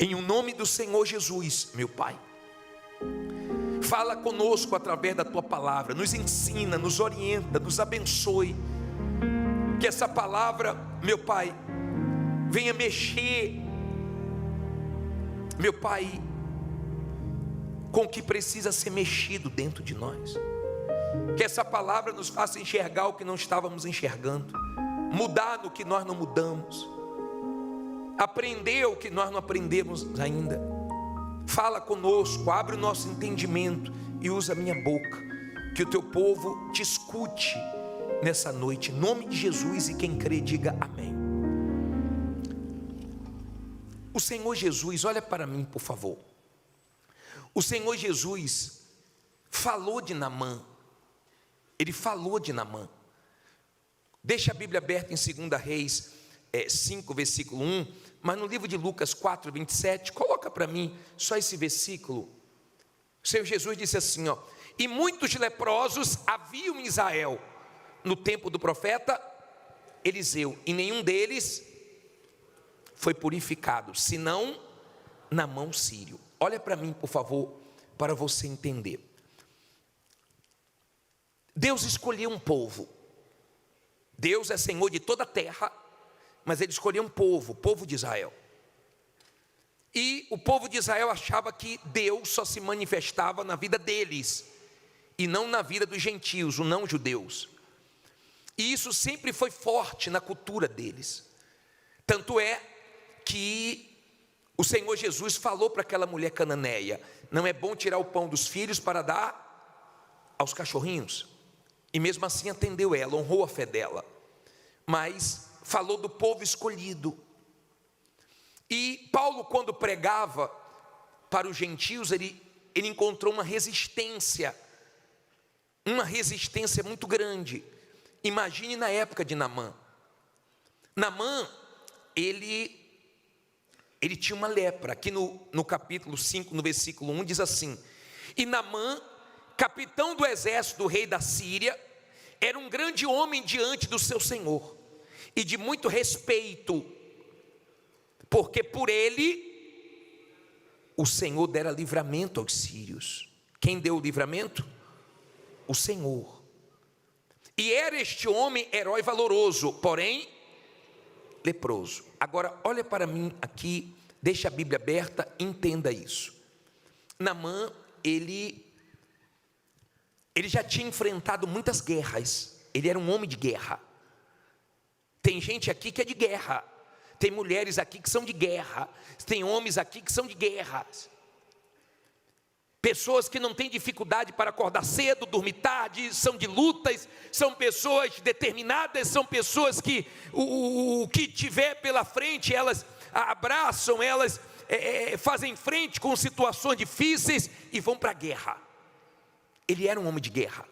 Em o nome do Senhor Jesus, meu Pai, fala conosco através da Tua palavra, nos ensina, nos orienta, nos abençoe. Que essa palavra, meu Pai, venha mexer, meu Pai, com o que precisa ser mexido dentro de nós. Que essa palavra nos faça enxergar o que não estávamos enxergando, mudar no que nós não mudamos, aprender o que nós não aprendemos ainda. Fala conosco, abre o nosso entendimento e usa a minha boca, que o Teu povo te escute nessa noite, em nome de Jesus, e quem crê diga amém. O Senhor Jesus, olha para mim por favor. O Senhor Jesus falou de Naamã. Ele falou de Naamã. Deixa a Bíblia aberta em 2 Reis 5, versículo 1, mas no livro de Lucas 4, 27, coloca para mim só esse versículo. O Senhor Jesus disse assim, ó: e muitos leprosos haviam em Israel no tempo do profeta Eliseu, e nenhum deles foi purificado, senão Naamã o sírio. Olha para mim, por favor, para você entender. Deus escolheu um povo. Deus é Senhor de toda a terra, mas Ele escolheu um povo, o povo de Israel. E o povo de Israel achava que Deus só se manifestava na vida deles, e não na vida dos gentios, os não judeus. E isso sempre foi forte na cultura deles. Tanto é que o Senhor Jesus falou para aquela mulher cananeia: não é bom tirar o pão dos filhos para dar aos cachorrinhos. E mesmo assim atendeu ela, honrou a fé dela. Mas falou do povo escolhido. E Paulo, quando pregava para os gentios, ele encontrou uma resistência muito grande. Imagine na época de Naamã. Naamã, ele tinha uma lepra. Aqui no capítulo 5, no versículo 1, diz assim: e Naamã, capitão do exército do rei da Síria, era um grande homem diante do seu senhor, e de muito respeito, porque por ele o Senhor dera livramento aos sírios. Quem deu o livramento? O Senhor. E era este homem herói valoroso, porém leproso. Agora olha para mim aqui, deixa a Bíblia aberta, entenda isso. Naamã, ele já tinha enfrentado muitas guerras. Ele era um homem de guerra. Tem gente aqui que é de guerra. Tem mulheres aqui que são de guerra. Tem homens aqui que são de guerra. Pessoas que não têm dificuldade para acordar cedo, dormir tarde, são de lutas, são pessoas determinadas, são pessoas que o que tiver pela frente, elas abraçam, elas fazem frente com situações difíceis e vão para a guerra. Ele era um homem de guerra.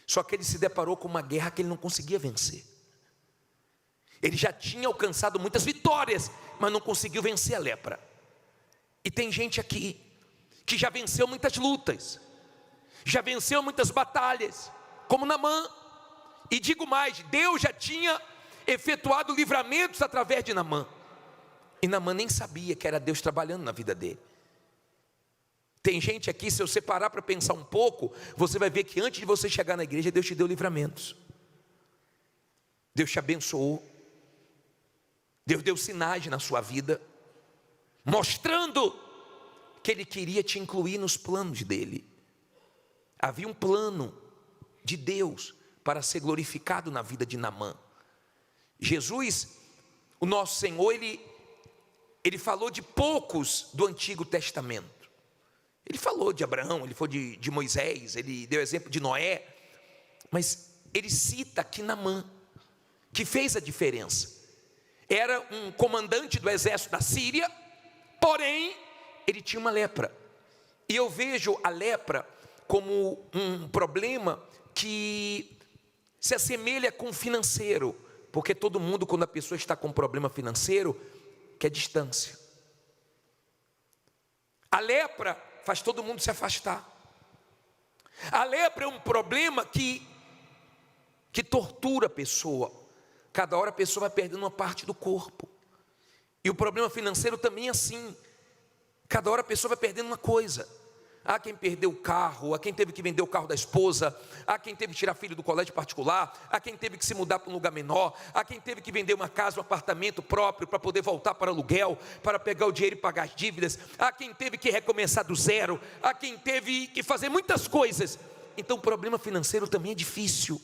Só que ele se deparou com uma guerra que ele não conseguia vencer. Ele já tinha alcançado muitas vitórias, mas não conseguiu vencer a lepra. E tem gente aqui que já venceu muitas lutas, já venceu muitas batalhas, como Naamã. E digo mais, Deus já tinha efetuado livramentos através de Naamã. E Naamã nem sabia que era Deus trabalhando na vida dele. Tem gente aqui, se você parar para pensar um pouco, você vai ver que antes de você chegar na igreja, Deus te deu livramentos. Deus te abençoou. Deus deu sinais na sua vida, mostrando que Ele queria te incluir nos planos dEle. Havia um plano de Deus para ser glorificado na vida de Naamã. Jesus, o nosso Senhor, Ele falou de poucos do Antigo Testamento. Ele falou de Abraão, Ele falou de Moisés, Ele deu exemplo de Noé. Mas Ele cita aqui Naamã, que fez a diferença. Era um comandante do exército da Síria, porém ele tinha uma lepra. E eu vejo a lepra como um problema que se assemelha com o financeiro, porque todo mundo, quando a pessoa está com um problema financeiro, quer distância. A lepra faz todo mundo se afastar. A lepra é um problema que tortura a pessoa. Cada hora a pessoa vai perdendo uma parte do corpo. E o problema financeiro também é assim. Cada hora a pessoa vai perdendo uma coisa. Há quem perdeu o carro, há quem teve que vender o carro da esposa, há quem teve que tirar filho do colégio particular, há quem teve que se mudar para um lugar menor, há quem teve que vender uma casa, um apartamento próprio para poder voltar para aluguel, para pegar o dinheiro e pagar as dívidas, há quem teve que recomeçar do zero, há quem teve que fazer muitas coisas. Então o problema financeiro também é difícil.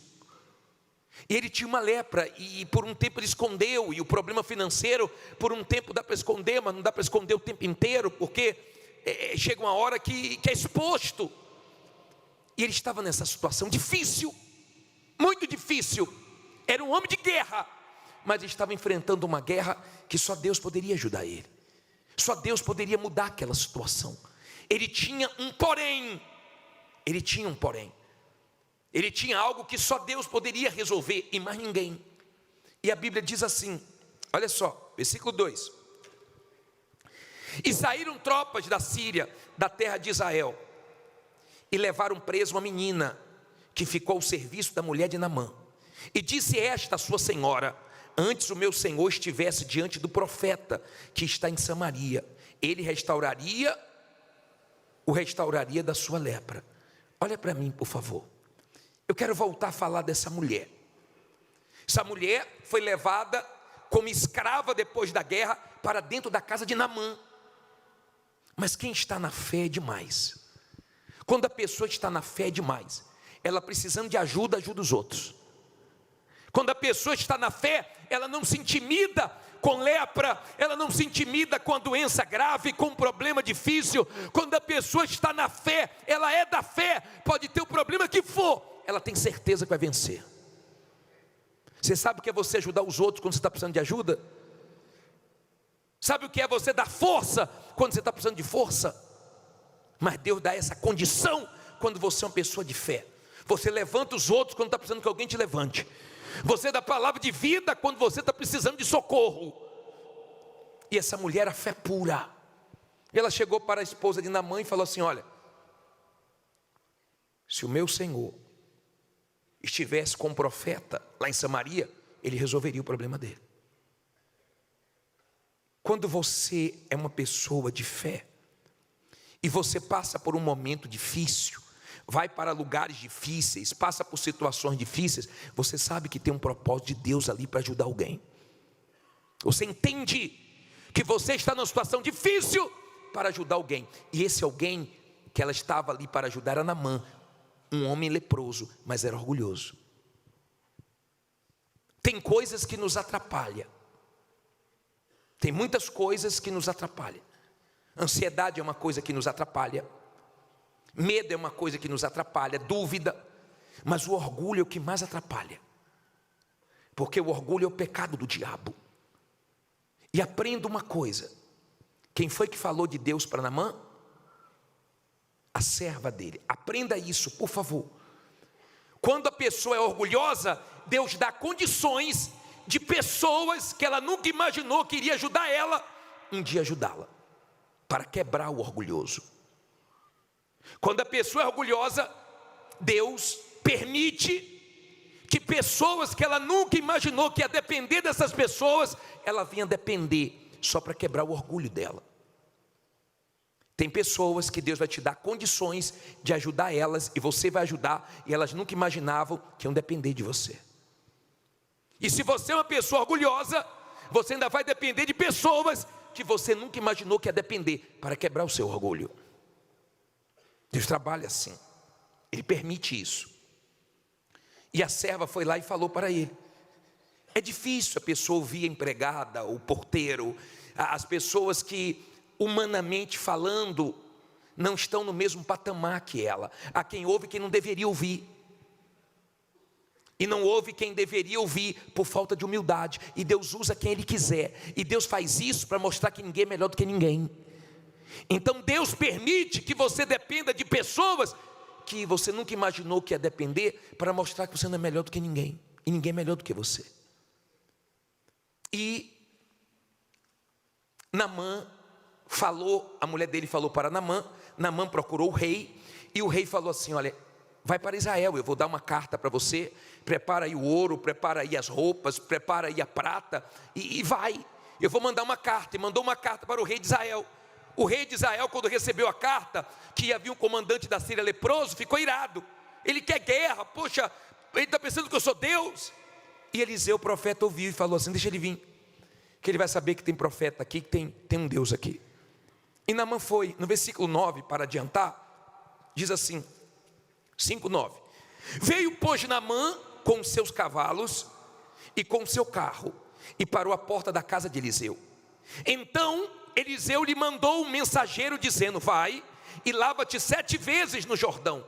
E ele tinha uma lepra e por um tempo ele escondeu, e o problema financeiro por um tempo dá para esconder, mas não dá para esconder o tempo inteiro, porque chega uma hora que é exposto. E ele estava nessa situação difícil, muito difícil. Era um homem de guerra, mas ele estava enfrentando uma guerra que só Deus poderia ajudar ele. Só Deus poderia mudar aquela situação. Ele tinha um porém. Ele tinha um porém. Ele tinha algo que só Deus poderia resolver e mais ninguém. E a Bíblia diz assim, olha só, versículo 2: e saíram tropas da Síria, da terra de Israel, e levaram preso uma menina, que ficou ao serviço da mulher de Naamã. E disse esta a sua senhora: antes o meu senhor estivesse diante do profeta, que está em Samaria, ele o restauraria da sua lepra. Olha para mim, por favor. Eu quero voltar a falar dessa mulher. Essa mulher foi levada como escrava depois da guerra para dentro da casa de Naamã. Mas quem está na fé é demais. Quando a pessoa está na fé é demais. Ela precisando de ajuda, ajuda os outros. Quando a pessoa está na fé, ela não se intimida com lepra, ela não se intimida com a doença grave, com um problema difícil. Quando a pessoa está na fé, ela é da fé, pode ter o problema que for, ela tem certeza que vai vencer. Você sabe o que é você ajudar os outros quando você está precisando de ajuda? Sabe o que é você dar força quando você está precisando de força? Mas Deus dá essa condição quando você é uma pessoa de fé. Você levanta os outros quando está precisando que alguém te levante. Você dá palavra de vida quando você está precisando de socorro. E essa mulher, a fé pura. Ela chegou para a esposa de Naamã e falou assim: olha, se o meu senhor estivesse com um profeta lá em Samaria, ele resolveria o problema dele. Quando você é uma pessoa de fé, e você passa por um momento difícil, vai para lugares difíceis, passa por situações difíceis, você sabe que tem um propósito de Deus ali para ajudar alguém. Você entende que você está numa situação difícil para ajudar alguém. E esse alguém que ela estava ali para ajudar era Naamã, um homem leproso, mas era orgulhoso. Tem coisas que nos atrapalham. Tem muitas coisas que nos atrapalham. Ansiedade é uma coisa que nos atrapalha. Medo é uma coisa que nos atrapalha, dúvida. Mas o orgulho é o que mais atrapalha. Porque o orgulho é o pecado do diabo. E aprenda uma coisa. Quem foi que falou de Deus para Naamã? A serva dele. Aprenda isso, por favor. Quando a pessoa é orgulhosa, Deus dá condições de pessoas que ela nunca imaginou que iria ajudar ela, um dia ajudá-la, para quebrar o orgulhoso. Quando a pessoa é orgulhosa, Deus permite que pessoas que ela nunca imaginou que ia depender dessas pessoas, ela vinha depender só para quebrar o orgulho dela. Tem pessoas que Deus vai te dar condições de ajudar elas, e você vai ajudar, e elas nunca imaginavam que iam depender de você. E se você é uma pessoa orgulhosa, você ainda vai depender de pessoas que você nunca imaginou que ia depender, para quebrar o seu orgulho. Deus trabalha assim, Ele permite isso. E a serva foi lá e falou para ele. É difícil a pessoa ouvir a empregada, o porteiro, as pessoas que, humanamente falando, não estão no mesmo patamar que ela. Há quem ouve quem não deveria ouvir, e não ouve quem deveria ouvir por falta de humildade. E Deus usa quem Ele quiser, e Deus faz isso para mostrar que ninguém é melhor do que ninguém. Então Deus permite que você dependa de pessoas que você nunca imaginou que ia depender, para mostrar que você não é melhor do que ninguém, e ninguém é melhor do que você. E Naamã falou, a mulher dele falou para Naamã. Naamã procurou o rei, e o rei falou assim: olha, vai para Israel, eu vou dar uma carta para você, prepara aí o ouro, prepara aí as roupas, prepara aí a prata, e vai. eu vou mandar uma carta. E mandou uma carta para o rei de Israel. O rei de Israel, quando recebeu a carta, que havia um comandante da Síria leproso, ficou irado. Ele quer guerra, poxa, ele está pensando que eu sou Deus. E Eliseu, o profeta, ouviu e falou assim: deixa ele vir, que ele vai saber que tem profeta aqui, que tem um Deus aqui. E Naamã foi. No versículo 9, para adiantar, diz assim, 5:9. Veio, pois, Naamã com os seus cavalos e com o seu carro, e parou à porta da casa de Eliseu. Então Eliseu lhe mandou um mensageiro dizendo: vai e lava-te 7 vezes no Jordão,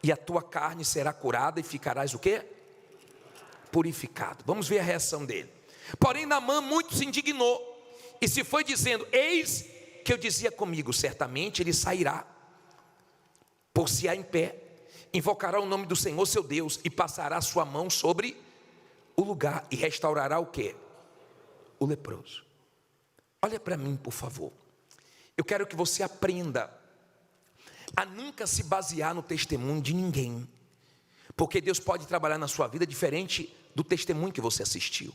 e a tua carne será curada e ficarás o quê? Purificado. Vamos ver a reação dele. Porém Naamã muito se indignou e se foi dizendo: eis que eu dizia comigo, certamente ele sairá, por-se-á em pé, invocará o nome do Senhor seu Deus e passará sua mão sobre o lugar e restaurará o quê? O leproso. Olha para mim, por favor. Eu quero que você aprenda a nunca se basear no testemunho de ninguém, porque Deus pode trabalhar na sua vida diferente do testemunho que você assistiu.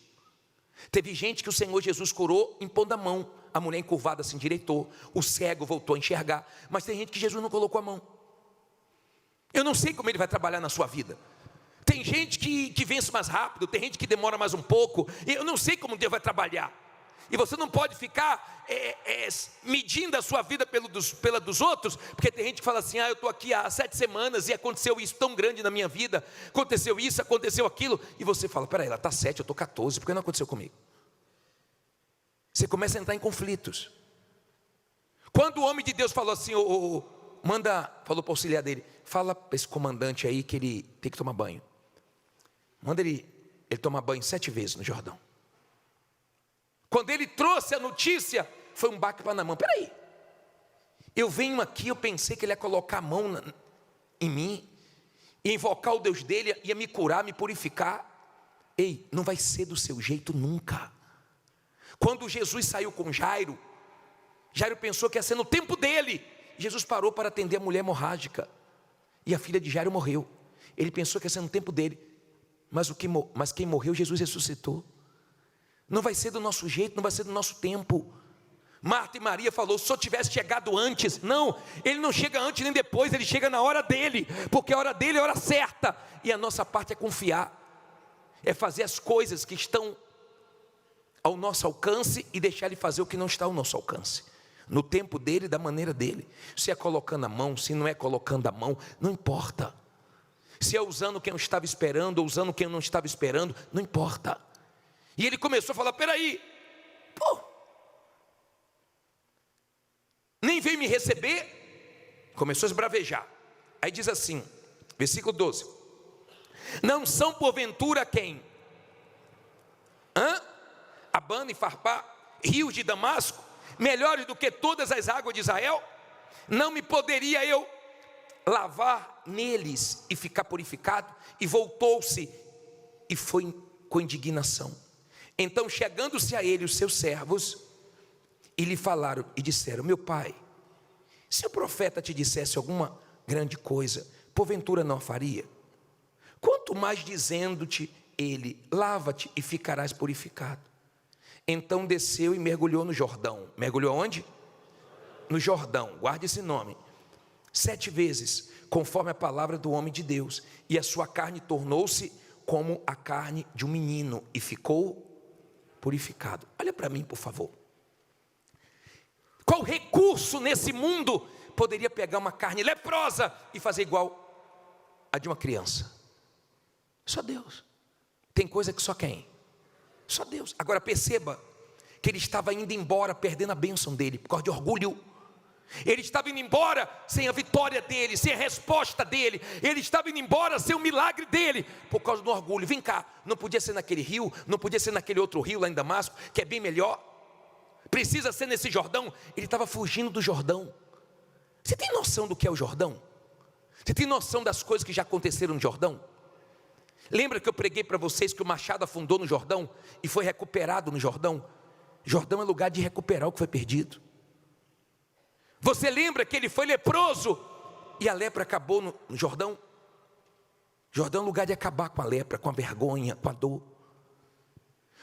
Teve gente que o Senhor Jesus curou impondo a mão. A mulher encurvada se endireitou, o cego voltou a enxergar. Mas tem gente que Jesus não colocou a mão. Eu não sei como ele vai trabalhar na sua vida. Tem gente que vence mais rápido, tem gente que demora mais um pouco. Eu não sei como Deus vai trabalhar. E você não pode ficar medindo a sua vida pela dos outros, porque tem gente que fala assim: eu estou aqui há 7 semanas e aconteceu isso tão grande na minha vida, aconteceu isso, aconteceu aquilo, e você fala: peraí, ela está 7, eu estou 14, por que não aconteceu comigo? Você começa a entrar em conflitos. Quando o homem de Deus falou assim, falou para o auxiliar dele: fala para esse comandante aí que ele tem que tomar banho, manda ele tomar banho 7 vezes no Jordão. Quando ele trouxe a notícia, foi um baque para Naamã. Peraí, eu venho aqui, eu pensei que ele ia colocar a mão em mim, ia invocar o Deus dele, ia me curar, me purificar. Ei, não vai ser do seu jeito nunca. Quando Jesus saiu com Jairo, Jairo pensou que ia ser no tempo dele. Jesus parou para atender a mulher hemorrágica, e a filha de Jairo morreu. Ele pensou que ia ser no tempo dele, mas quem morreu, Jesus ressuscitou. Não vai ser do nosso jeito, não vai ser do nosso tempo. Marta e Maria falou: se eu tivesse chegado antes. Não, ele não chega antes nem depois, ele chega na hora dele, porque a hora dele é a hora certa. E a nossa parte é confiar, é fazer as coisas que estão ao nosso alcance e deixar ele fazer o que não está ao nosso alcance, no tempo dele, da maneira dele. Se é colocando a mão, se não é colocando a mão, não importa. Se é usando quem eu estava esperando ou usando quem eu não estava esperando, não importa. E ele começou a falar: peraí, nem veio me receber. Começou a esbravejar. Aí diz assim, versículo 12: não são porventura quem? Abana e Farpá, rios de Damasco, melhores do que todas as águas de Israel? Não me poderia eu lavar neles e ficar purificado? E voltou-se e foi com indignação. Então, chegando-se a ele os seus servos, e lhe falaram e disseram: meu pai, se o profeta te dissesse alguma grande coisa, porventura não a faria? Quanto mais dizendo-te ele: lava-te e ficarás purificado. Então desceu e mergulhou no Jordão. Mergulhou onde? No Jordão, guarde esse nome. 7 vezes, conforme a palavra do homem de Deus, e a sua carne tornou-se como a carne de um menino, e ficou purificado. Olha para mim, por favor. Qual recurso nesse mundo poderia pegar uma carne leprosa e fazer igual a de uma criança? Só Deus. Tem coisa que só quem? Só Deus. Agora perceba que ele estava indo embora perdendo a bênção dele por causa de orgulho. Ele estava indo embora sem a vitória dele, sem a resposta dele. Ele estava indo embora sem o milagre dele, por causa do orgulho. Vem cá, não podia ser naquele rio, não podia ser naquele outro rio lá em Damasco, que é bem melhor. Precisa ser nesse Jordão. Ele estava fugindo do Jordão. Você tem noção do que é o Jordão? Você tem noção das coisas que já aconteceram no Jordão? Lembra que eu preguei para vocês que o machado afundou no Jordão e foi recuperado no Jordão? Jordão é lugar de recuperar o que foi perdido. Você lembra que ele foi leproso e a lepra acabou no Jordão? Jordão é lugar de acabar com a lepra, com a vergonha, com a dor.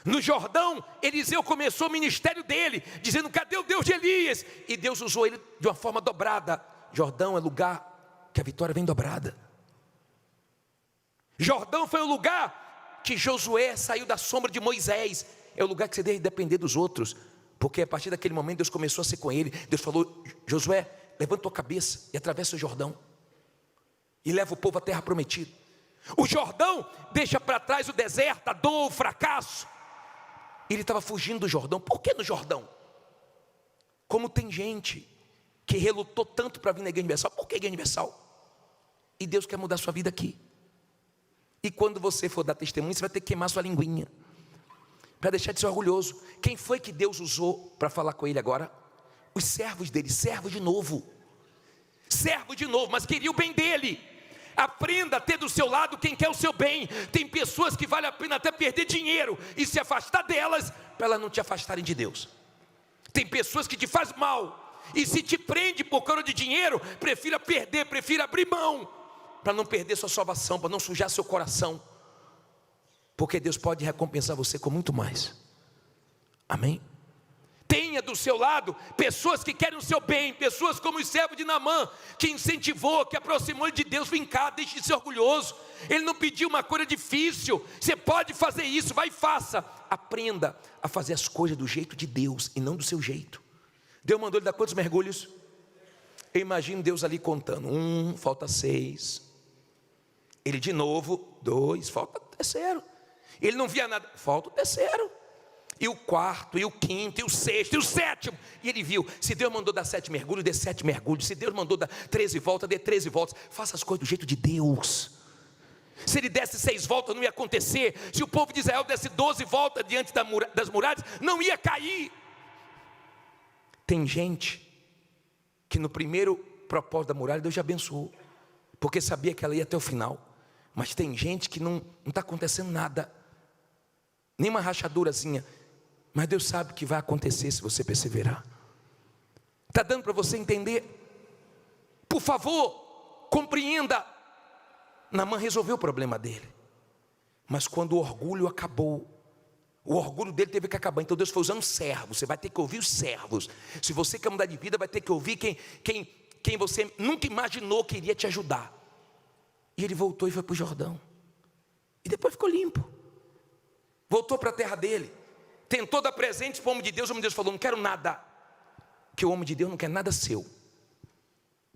No Jordão, Eliseu começou o ministério dele, dizendo: cadê o Deus de Elias? E Deus usou ele de uma forma dobrada. Jordão é lugar que a vitória vem dobrada. Jordão foi o lugar que Josué saiu da sombra de Moisés. É o lugar que você deve depender dos outros, porque a partir daquele momento Deus começou a ser com ele. Deus falou: Josué, levanta tua cabeça e atravessa o Jordão e leva o povo à terra prometida. O Jordão deixa para trás o deserto, a dor, o fracasso. Ele estava fugindo do Jordão. Por que no Jordão? Como tem gente que relutou tanto para vir na Igreja Universal. Por que Igreja Universal? E Deus quer mudar a sua vida aqui. E quando você for dar testemunho, você vai ter que queimar sua linguinha, para deixar de ser orgulhoso. Quem foi que Deus usou para falar com ele agora? Os servos dele, servo de novo, mas queria o bem dele. Aprenda a ter do seu lado quem quer o seu bem. Tem pessoas que vale a pena até perder dinheiro e se afastar delas, para elas não te afastarem de Deus. Tem pessoas que te fazem mal, e se te prende por causa de dinheiro, prefira perder, prefira abrir mão, para não perder sua salvação, para não sujar seu coração, porque Deus pode recompensar você com muito mais. Amém? Tenha do seu lado pessoas que querem o seu bem, pessoas como o servo de Naamã, que incentivou, que aproximou ele de Deus. Vem cá, deixe de ser orgulhoso. Ele não pediu uma coisa difícil. Você pode fazer isso, vai e faça. Aprenda a fazer as coisas do jeito de Deus e não do seu jeito. Deus mandou ele dar quantos mergulhos? Eu imagino Deus ali contando: 1, falta 6. Ele de novo, 2, falta o terceiro. Ele não via nada, falta o terceiro. E o quarto, e o quinto, e o sexto, e o sétimo. E ele viu: se Deus mandou dar 7 mergulhos, dê 7 mergulhos. Se Deus mandou dar 13 voltas, dê 13 voltas. Faça as coisas do jeito de Deus. Se ele desse 6 voltas, não ia acontecer. Se o povo de Israel desse 12 voltas diante das muralhas, não ia cair. Tem gente que no primeiro propósito da muralha Deus já abençoou, porque sabia que ela ia até o final. Mas tem gente que não está acontecendo nada, nem uma rachadurazinha. Mas Deus sabe que vai acontecer se você perseverar. Está dando para você entender? Por favor, compreenda. Naamã resolveu o problema dele, mas quando o orgulho acabou, o orgulho dele teve que acabar. Então Deus foi usando servos. Você vai ter que ouvir os servos. Se você quer mudar de vida, vai ter que ouvir quem você nunca imaginou que iria te ajudar. E ele voltou e foi para o Jordão, e depois ficou limpo. Voltou para a terra dele, tentou dar presentes para o homem de Deus. O homem de Deus falou: não quero nada. Que o homem de Deus não quer nada seu.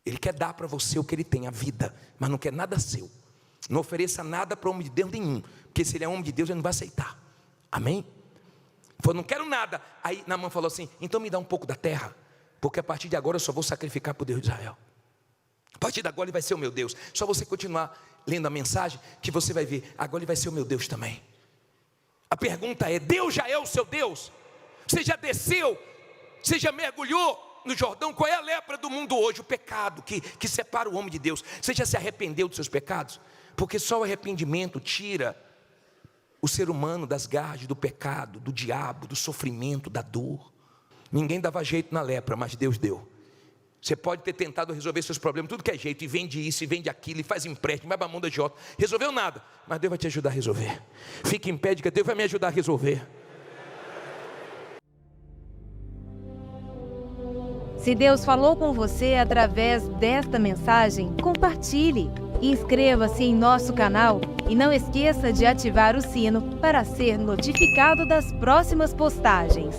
Ele quer dar para você o que ele tem, a vida, mas não quer nada seu. Não ofereça nada para o homem de Deus nenhum, porque se ele é homem de Deus, ele não vai aceitar. Amém? Falou: não quero nada. Aí Naamã falou assim: então me dá um pouco da terra, porque a partir de agora eu só vou sacrificar para o Deus de Israel. A partir de agora ele vai ser o meu Deus. Só você continuar lendo a mensagem, que você vai ver, agora ele vai ser o meu Deus também. A pergunta é: Deus já é o seu Deus? Você já desceu? Você já mergulhou no Jordão? Qual é a lepra do mundo hoje? O pecado que separa o homem de Deus. Você já se arrependeu dos seus pecados? Porque só o arrependimento tira o ser humano das garras do pecado, do diabo, do sofrimento, da dor. Ninguém dava jeito na lepra, mas Deus deu. Você pode ter tentado resolver seus problemas, tudo que é jeito, e vende isso, e vende aquilo, e faz empréstimo, vai para a mão da agiota. Resolveu nada, mas Deus vai te ajudar a resolver. Fique em pé, diga: Deus vai me ajudar a resolver. Se Deus falou com você através desta mensagem, compartilhe. Inscreva-se em nosso canal e não esqueça de ativar o sino para ser notificado das próximas postagens.